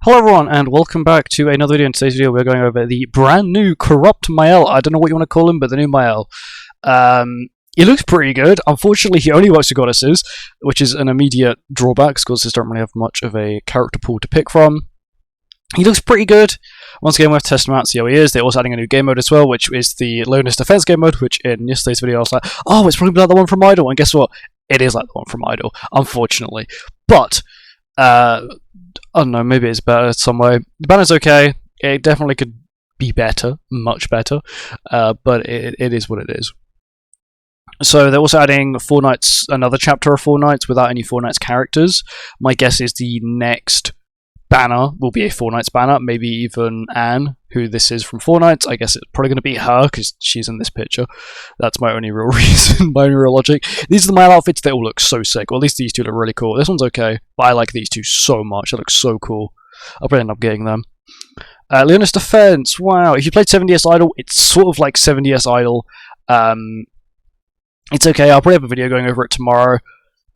Hello everyone and welcome back to another video. In today's video we're going over the brand new corrupt Mael. I don't know what you want to call him, but the new Mael. He looks pretty good. Unfortunately he only works with goddesses, which is an immediate drawback because goddesses don't really have much of a character pool to pick from. He looks pretty good. Once again we have to test him out, see how he is. They're also adding a new game mode as well, which is the Lowness Defense game mode, which in yesterday's video I was like, oh, it's probably like the one from Idol, and guess what? It is like the one from Idol, unfortunately. But I don't know, maybe it's better some way. The banner's okay. It definitely could be better, much better, but it is what it is. So they're also adding another chapter of Four Knights without any Four Knights characters. My guess is the next banner will be a Four Knights banner, maybe even Anne, who this is from Four Knights. I guess it's probably going to be her because she's in this picture. That's my only real reason, my only real logic. These are my outfits. They all look so sick. Well, at least these two look really cool. This one's okay, but I like these two so much. They look so cool. I'll probably end up getting them. Leonis Defense. Wow. If you played 70s Idol, it's sort of like 70s Idol. It's okay. I'll probably have a video going over it tomorrow.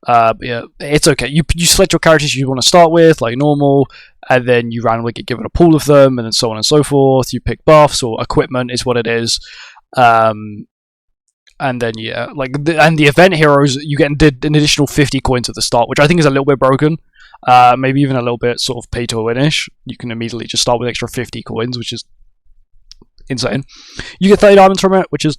But yeah, it's okay. You select your characters you want to start with, like normal, and then you randomly get given a pool of them, and then so on and so forth. You pick buffs or equipment is what it is, and then yeah, and the event heroes you get an additional 50 coins at the start, which I think is a little bit broken. Maybe even a little bit sort of pay to win-ish. You can immediately just start with extra 50 coins, which is insane. You get 30 diamonds from it, which is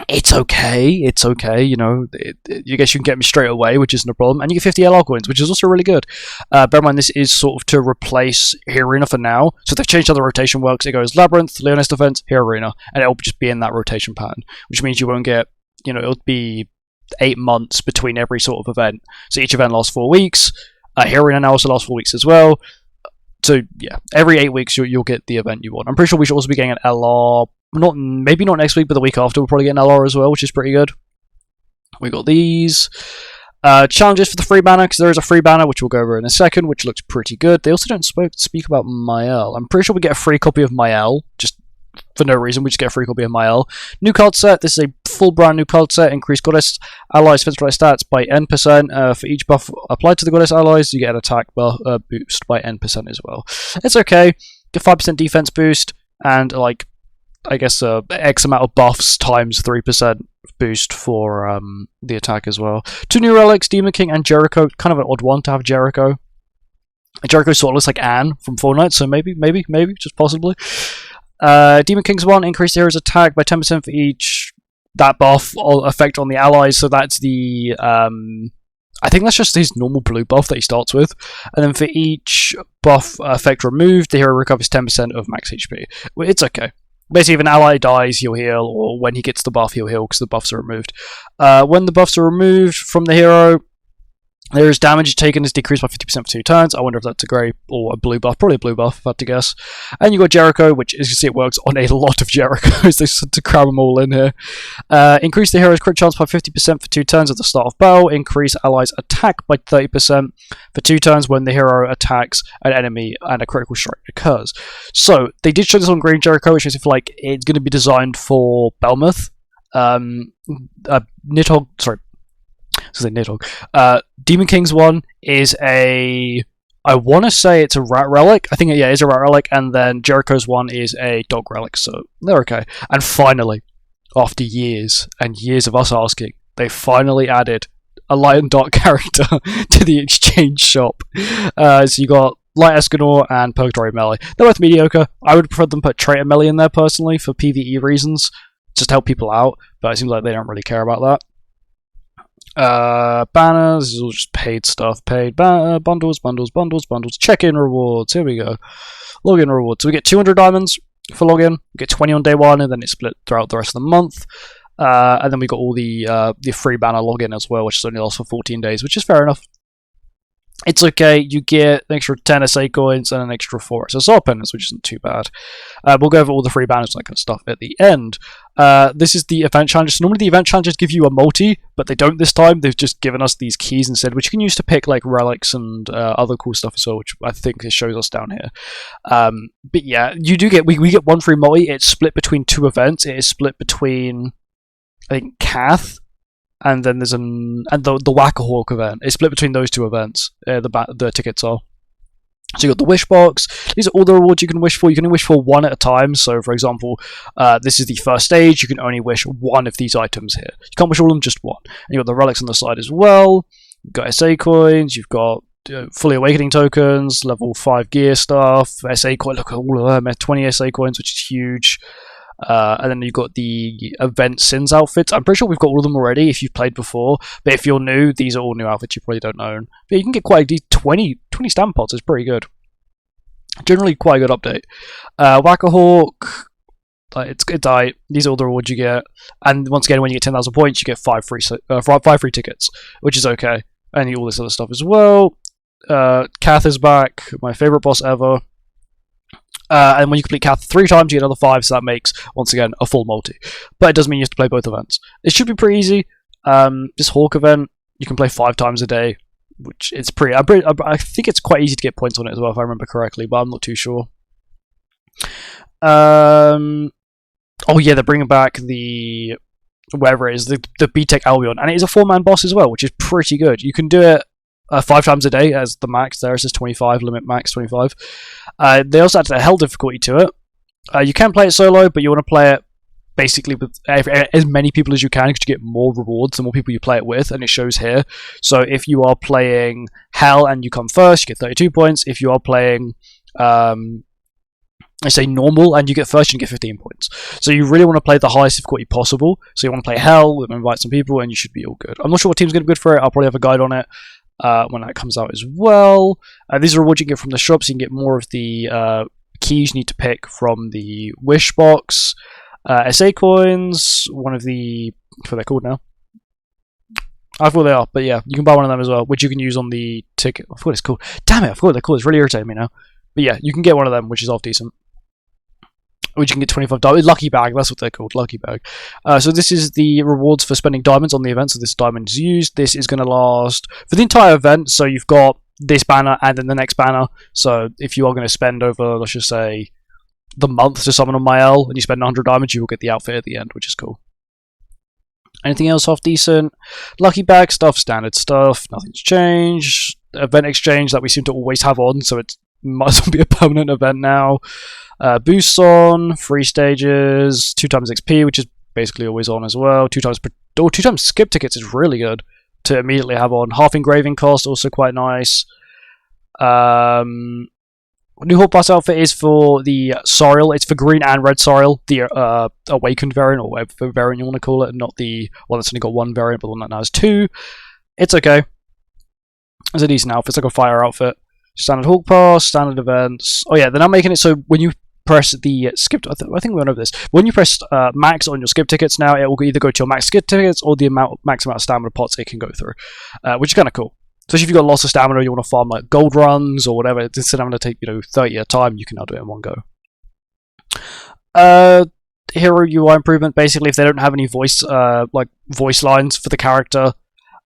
it's okay, you know, you guess you can get me straight away, which isn't a problem, and you get 50 LR coins, which is also really good. Bear in mind, this is sort of to replace Hero Arena for now, so they've changed how the rotation works. It goes Labyrinth, Leonis Defense, Hero Arena, and it'll just be in that rotation pattern, which means you won't get, you know, it'll be 8 months between every sort of event, so each event lasts 4 weeks. Hero Arena now also lasts 4 weeks as well. So yeah, every 8 weeks you'll get the event you want. I'm pretty sure we should also be getting an LR. Maybe not next week, but the week after we'll probably get an LR as well, which is pretty good. We got these challenges for the free banner, because there is a free banner which we'll go over in a second, which looks pretty good. They also don't speak about Mael. I'm pretty sure we get a free copy of Mael, just for no reason. We just get a free copy of Mael. New card set. This is a full brand new card set. Increase goddess allies defense stats by N%. For each buff applied to the goddess allies, you get an attack boost by N% as well. It's okay. Get 5% defense boost and like, I guess X amount of buffs times 3% boost for the attack as well. 2 new relics, Demon King and Jericho. Kind of an odd one to have Jericho. Jericho sort of looks like Anne from Four Knights, so maybe, just possibly. Demon King's one, increase the hero's attack by 10% for each. That buff effect on the allies, so that's the I think that's just his normal blue buff that he starts with. And then for each buff effect removed, the hero recovers 10% of max HP. It's okay. Basically, if an ally dies, he'll heal, or when he gets the buff, he'll heal because the buffs are removed. When the buffs are removed from the hero, there is damage taken is decreased by 50% for 2 turns. I wonder if that's a grey or a blue buff. Probably a blue buff, if I had to guess. And you got Jericho, which, as you see, it works on a lot of Jerichos. They had to cram them all in here. Increase the hero's crit chance by 50% for 2 turns at the start of battle. Increase allies' attack by 30% for 2 turns when the hero attacks an enemy and a critical strike occurs. So, they did show this on Green Jericho, which is if, like, it's going to be designed for Belmuth. Nidhogg, sorry. Demon King's one is I want to say it's a rat relic. I think, yeah, it's a rat relic. And then Jericho's one is a dog relic. So they're okay. And finally, after years and years of us asking, they finally added a light and dark character to the exchange shop. So you got Light Escanor and Purgatory Melee. They're both mediocre. I would prefer them put Traitor Melee in there personally for PvE reasons, just to help people out. But it seems like they don't really care about that. Banners, this is all just paid stuff. Paid bundles. Check-in rewards. Here we go. Login rewards. So we get 200 diamonds for login. We get 20 on day 1, and then it's split throughout the rest of the month. And then we got all the free banner login as well, which is only lasts for 14 days, which is fair enough. It's okay, you get an extra 10 SA coins and an extra 4 SSR pennies, which isn't too bad. We'll go over all the free banners and that kind of stuff at the end. This is the event challenges. So normally the event challenges give you a multi, but they don't this time. They've just given us these keys instead, which you can use to pick like relics and other cool stuff as well, which I think it shows us down here. But yeah, you do get, we get 1 free multi. It's split between 2 events. It is split between, I think, Cath, and then there's the Whack-a-Hawk event. It's split between those 2 events. The tickets are. So you got the wish box. These are all the rewards you can wish for. You can only wish for one at a time. So, for example, this is the first stage. You can only wish one of these items here. You can't wish all of them, just one. And you've got the relics on the side as well. You've got SA coins. You've got fully awakening tokens, level 5 gear stuff, SA coin. Look at all of them. 20 SA coins, which is huge. And then you've got the event sins outfits. I'm pretty sure we've got all of them already if you've played before. But if you're new, these are all new outfits you probably don't own. But you can get quite 20 stamp pots is pretty good. Generally quite a good update. Whack-a-Hawk, it's tight. These are all the rewards you get. And once again, when you get 10,000 points, you get 5 free tickets, which is okay. And all this other stuff as well. Kath is back, my favourite boss ever. And when you complete Kath 3 times, you get another 5, so that makes, once again, a full multi. But it does mean you have to play both events. It should be pretty easy. This Hawk event, you can play 5 times a day, which is pretty... I think it's quite easy to get points on it as well, if I remember correctly, but I'm not too sure. Oh yeah, they're bringing back the... whatever it is, the BTEC Albion. And it is a 4-man boss as well, which is pretty good. You can do it 5 times a day as the max. There it says 25, limit max 25. They also added a hell difficulty to it. You can play it solo, but you want to play it basically with as many people as you can because you get more rewards the more people you play it with, and it shows here. So if you are playing hell and you come first, you get 32 points. If you are playing I say normal and you get first, you get 15 points. So you really want to play the highest difficulty possible. So you want to play hell, invite some people, and you should be all good. I'm not sure what team's going to be good for it. I'll probably have a guide on it when that comes out as well. These are rewards you can get from the shops. You can get more of the keys you need to pick from the wish box. SA coins, one of the... what are they called now? I forgot what they are, but yeah, you can buy one of them as well, which you can use on the ticket. I forgot what it's called. Damn it, I forgot what they're called. It's really irritating me now. But yeah, you can get one of them, which is half decent. Which you can get $25. Lucky bag, that's what they're called, lucky bag. So this is the rewards for spending diamonds on the event. So this diamond is used. This is going to last for the entire event. So you've got this banner and then the next banner. So if you are going to spend over, let's just say, the month to summon on Mael, and you spend 100 diamonds, you will get the outfit at the end, which is cool. Anything else half decent? Lucky bag stuff, standard stuff. Nothing's changed. Event exchange that we seem to always have on, so it might as well be a permanent event now. Boosts on, free stages, 2 times XP, which is basically always on as well. 2 times skip tickets is really good to immediately have on. Half engraving cost, also quite nice. New Hot Pass outfit is for the Sorial. It's for green and red Sorial, the awakened variant, or whatever variant you want to call it, not the one that's only got 1 variant, but the one that now has 2. It's okay. It's a decent outfit. It's like a fire outfit. Standard Hawk Pass, standard events. Oh yeah, they're now making it so when you press the skip... I think we went over this. When you press max on your skip tickets now, it will either go to your max skip tickets or the max amount of stamina pots it can go through, which is kind of cool. Especially if you've got lots of stamina, you want to farm like gold runs or whatever. Instead of having to take 30 at a time, you can now do it in one go. Hero UI improvement. Basically, if they don't have any voice lines for the character,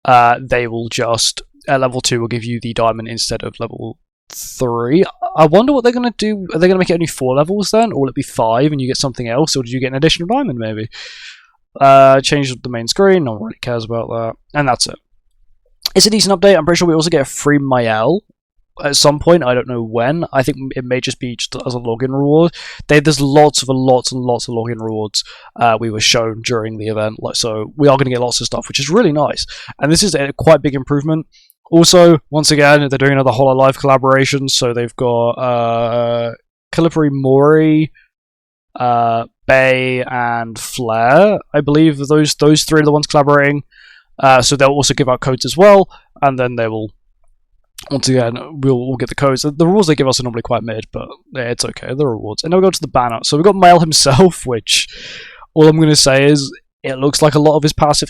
they will just at level 2 will give you the diamond instead of level 3. I wonder what they're going to do. Are they going to make it only 4 levels then, or will it be 5 and you get something else, or did you get an additional diamond maybe? Change the main screen. No one really cares about that, and that's it. It's a decent update. I'm pretty sure we also get a free Mael at some point. I don't know when. I think it may just be just as a login reward. There's lots of login rewards we were shown during the event. So we are going to get lots of stuff, which is really nice. And this is a quite big improvement. Also, once again, they're doing another Hololive collaboration. So they've got Calipari Mori, Bay, and Flare. I believe those 3 are the ones collaborating. So they'll also give out codes as well, and then they will, once again, we'll get the codes. The rules they give us are normally quite mid, but yeah, it's okay, the rewards. And now we go to the banner. So we've got Mael himself, which, all I'm going to say is, it looks like a lot of his passive.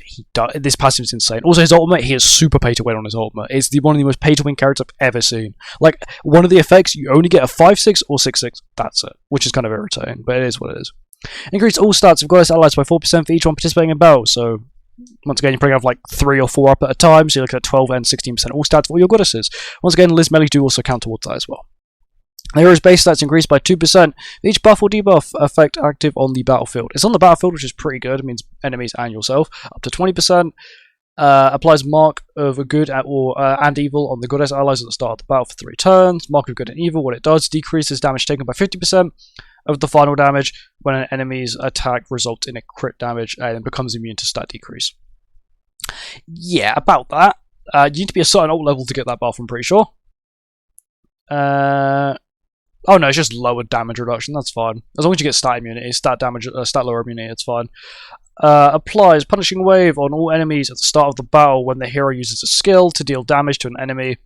This passive is insane. Also, his ultimate, he is super pay to win on his ultimate. It's one of the most pay to win characters I've ever seen. Like, one of the effects, you only get a 5/6 or 6/6. That's it, which is kind of irritating, but it is what it is. Increase all stats of goddess allies by 4% for each one participating in battle. So once again, you probably have like 3 or 4 up at a time, so you're looking at 12 and 16% all stats for all your goddesses. Once again, Liz Melly do also count towards that as well. The hero's base stats increased by 2%. Each buff or debuff effect active on the battlefield. It's on the battlefield, which is pretty good. It means enemies and yourself. Up to 20%. Applies Mark of Good and Evil on the Goddess allies at the start of the battle for 3 turns. Mark of Good and Evil, what it does, decreases damage taken by 50% of the final damage when an enemy's attack results in a crit damage and becomes immune to stat decrease. Yeah, about that. You need to be a certain ult level to get that buff, I'm pretty sure. Oh no, it's just lower damage reduction, that's fine. As long as you get stat immunity, stat lower immunity, it's fine. Applies Punishing Wave on all enemies at the start of the battle when the hero uses a skill to deal damage to an enemy.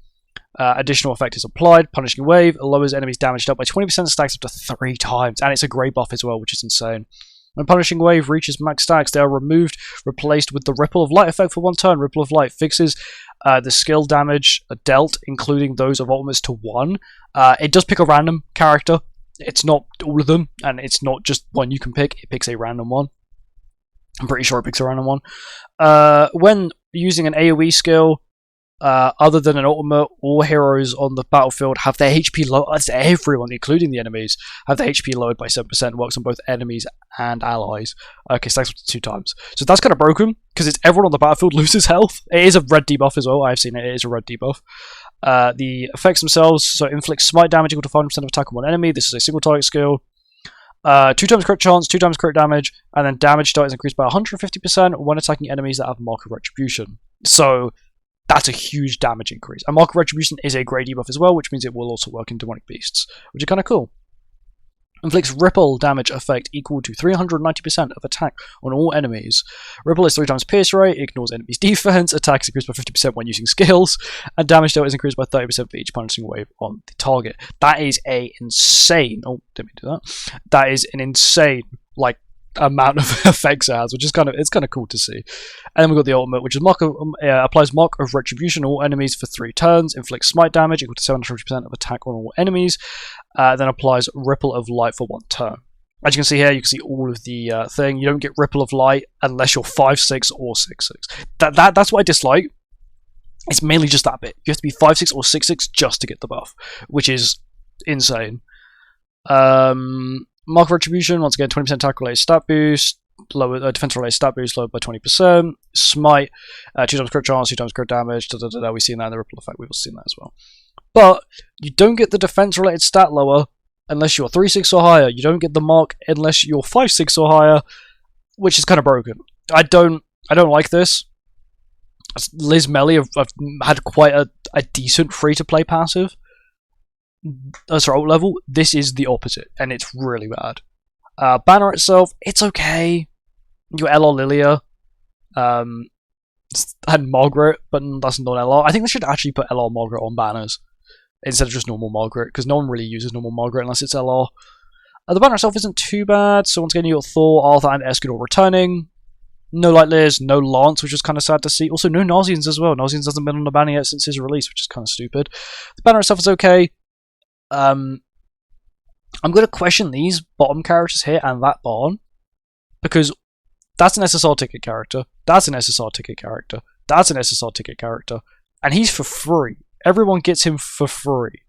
Additional effect is applied. Punishing Wave lowers enemies' damage dealt by 20%, stacks up to 3 times, and it's a grey buff as well, which is insane. When Punishing Wave reaches max stacks, they are replaced with the Ripple of Light effect for 1 turn. Ripple of Light fixes the skill damage dealt, including those of ultimates, to 1. It does pick a random character. It's not all of them, and it's not just one you can pick. It picks a random one. I'm pretty sure it picks a random one. When using an AoE skill, other than an ultimate, all heroes on the battlefield have their HP lowered. That's everyone, including the enemies, have their HP lowered by 7%. Works on both enemies and allies. Okay, stacks up to 2 times. So that's kind of broken, because it's everyone on the battlefield loses health. It is a red debuff as well. I've seen it. It is a red debuff. The effects themselves, so inflict smite damage equal to 5% of attack on one enemy. This is a single target skill. 2 times crit chance, 2 times crit damage, and then damage start is increased by 150% when attacking enemies that have Mark of Retribution. So that's a huge damage increase. And Mark of Retribution is a grey debuff as well, which means it will also work in Demonic Beasts, which is kind of cool. Inflicts Ripple damage effect equal to 390% of attack on all enemies. Ripple is 3 times pierce rate, ignores enemies' defense, attacks increased by 50% when using skills, and damage dealt is increased by 30% for each punishing wave on the target. That is a insane. Oh, didn't mean to do that. That is an insane, like, amount of effects it has, which is kind of cool to see. And then we've got the ultimate, which is applies Mark of Retribution on all enemies for 3 turns, inflicts smite damage equal to 750% of attack on all enemies, then applies Ripple of Light for 1 turn. As you can see here, you can see all of the thing. You don't get Ripple of Light unless you're 5/6 or 6/6. That's what I dislike. It's mainly just that bit. You have to be 5/6 or 6/6 just to get the buff, which is insane. Mark of Retribution, once again, 20% attack related stat boost, lower defense related stat boost, lowered by 20%. Smite, 2 times crit chance, 2 times crit damage. We've seen that in the Ripple effect. We've seen that as well. But you don't get the defense related stat lower unless you're 3/6 or higher. You don't get the mark unless you're 5/6 or higher, which is kind of broken. I don't like this. Liz Melly have had quite a decent free to play passive. Sorry, ult level. This is the opposite, and it's really bad. Banner itself, it's okay. You got LR Lilia, and Margaret, but that's not LR. I think they should actually put LR Margaret on banners instead of just normal Margaret, because no one really uses normal Margaret unless it's LR. The banner itself isn't too bad, so once again you got Thor, Arthur, and Escador returning. No Light Liz, no Lance, which is kind of sad to see. Also, no Nausians as well. Nausians hasn't been on the banner yet since his release, which is kind of stupid. The banner itself is okay. I'm going to question these bottom characters here and that bottom, because that's an SSR ticket character, that's an SSR ticket character, that's an SSR ticket character, and he's for free. Everyone gets him for free,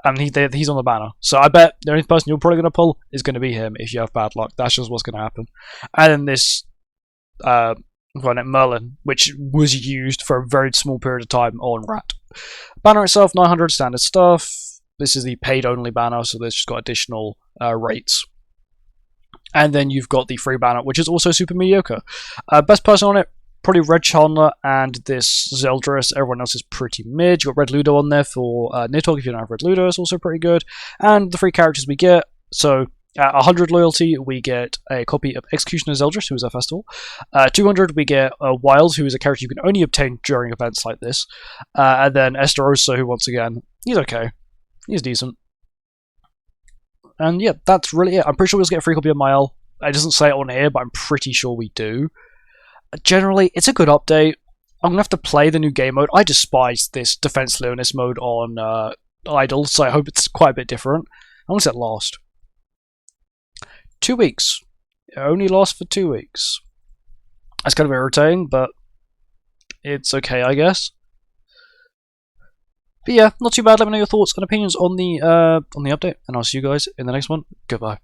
and he's on the banner. So I bet the only person you're probably going to pull is going to be him if you have bad luck. That's just what's going to happen. And then this Merlin, which was used for a very small period of time on Rat. Banner itself, 900 standard stuff. This is the paid-only banner, so this just got additional rates. And then you've got the free banner, which is also super mediocre. Best person on it, probably Red Chandler and this Zeldris. Everyone else is pretty mid. You've got Red Ludo on there for Nidhogg if you don't have Red Ludo. It's also pretty good. And the free characters we get, so at 100 loyalty, we get a copy of Executioner Zeldris, who is our festival. 200, we get Wild, who is a character you can only obtain during events like this. And then Esterosa, who once again, he's okay. He's decent. And yeah, that's really it. I'm pretty sure we'll get a free copy of Mael. It doesn't say it on here, but I'm pretty sure we do. Generally, it's a good update. I'm going to have to play the new game mode. I despise this Defense Leonis mode on Idle, so I hope it's quite a bit different. How long does it last? 2 weeks. It only lasts for 2 weeks. That's kind of irritating, but it's okay, I guess. But yeah, not too bad. Let me know your thoughts and opinions on the update, and I'll see you guys in the next one. Goodbye.